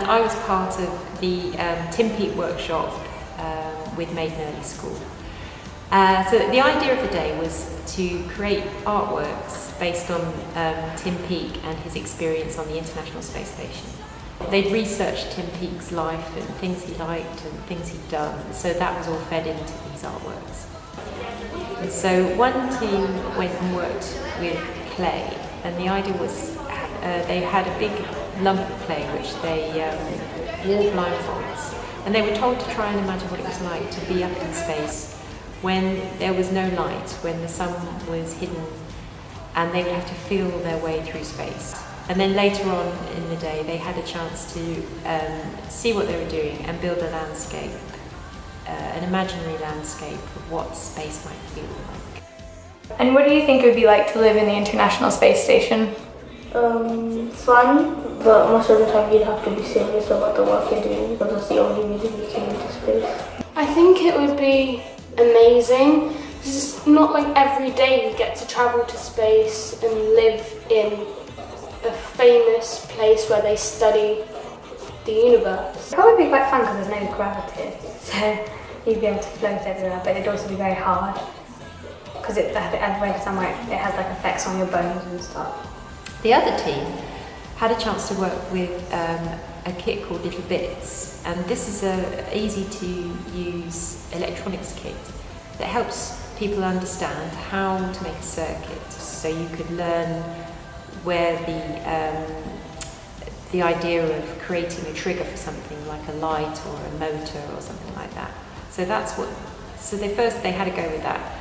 I was part of the Tim Peake workshop with Maiden Early School. So the idea of the day was to create artworks based on Tim Peake and his experience on the International Space Station. They'd researched Tim Peake's life and things he liked and things he'd done, so that was all fed into these artworks. And so one team went and worked with clay, and the idea was they had a big lump of clay which they wore blindfolds, and they were told to try and imagine what it was like to be up in space when there was no light, when the sun was hidden, and they would have to feel their way through space. And then later on in the day they had a chance to see what they were doing and build a landscape, an imaginary landscape of what space might feel like. And what do you think it would be like to live in the International Space Station? Fun, but most of the time you'd have to be serious about the work you're doing because that's the only reason you came into space. I think it would be amazing. It's not like every day you get to travel to space and live in a famous place where they study the universe. It would be quite fun because there's no gravity, so you'd be able to float everywhere, but it'd also be very hard because I've read somewhere it has like effects on your bones and stuff. The other team had a chance to work with a kit called Little Bits, and this is an easy to use electronics kit that helps people understand how to make a circuit, so you could learn where the idea of creating a trigger for something like a light or a motor or something like that. So that's what. So they had to go with that.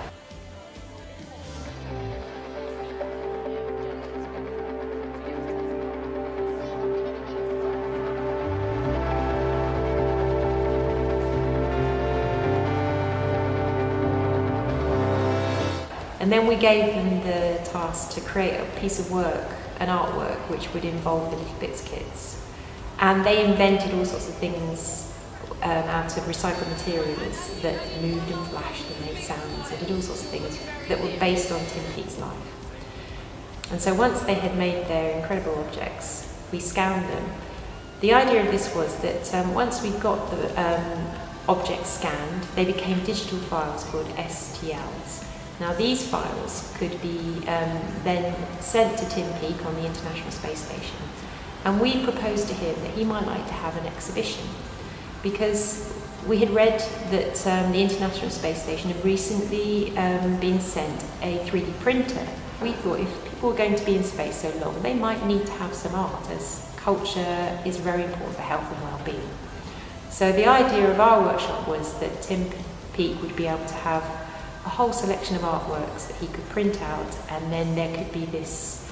And then we gave them the task to create a piece of work, an artwork, which would involve the Little Bits kits. And they invented all sorts of things out of recycled materials that moved and flashed and made sounds and did all sorts of things that were based on Tim Peake's life. And so once they had made their incredible objects, we scanned them. The idea of this was that once we got the objects scanned, they became digital files called STLs. Now these files could be then sent to Tim Peake on the International Space Station, and we proposed to him that he might like to have an exhibition, because we had read that the International Space Station had recently been sent a 3D printer. We thought if people were going to be in space so long, they might need to have some art, as culture is very important for health and well-being. So the idea of our workshop was that Tim Peake would be able to have a whole selection of artworks that he could print out, and then there could be this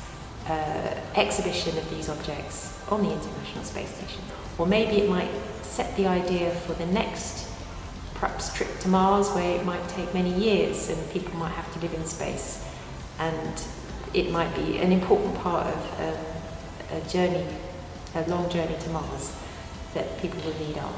exhibition of these objects on the International Space Station. Or maybe it might set the idea for the next perhaps trip to Mars, where it might take many years and people might have to live in space, and it might be an important part of a long journey to Mars, that people will need art.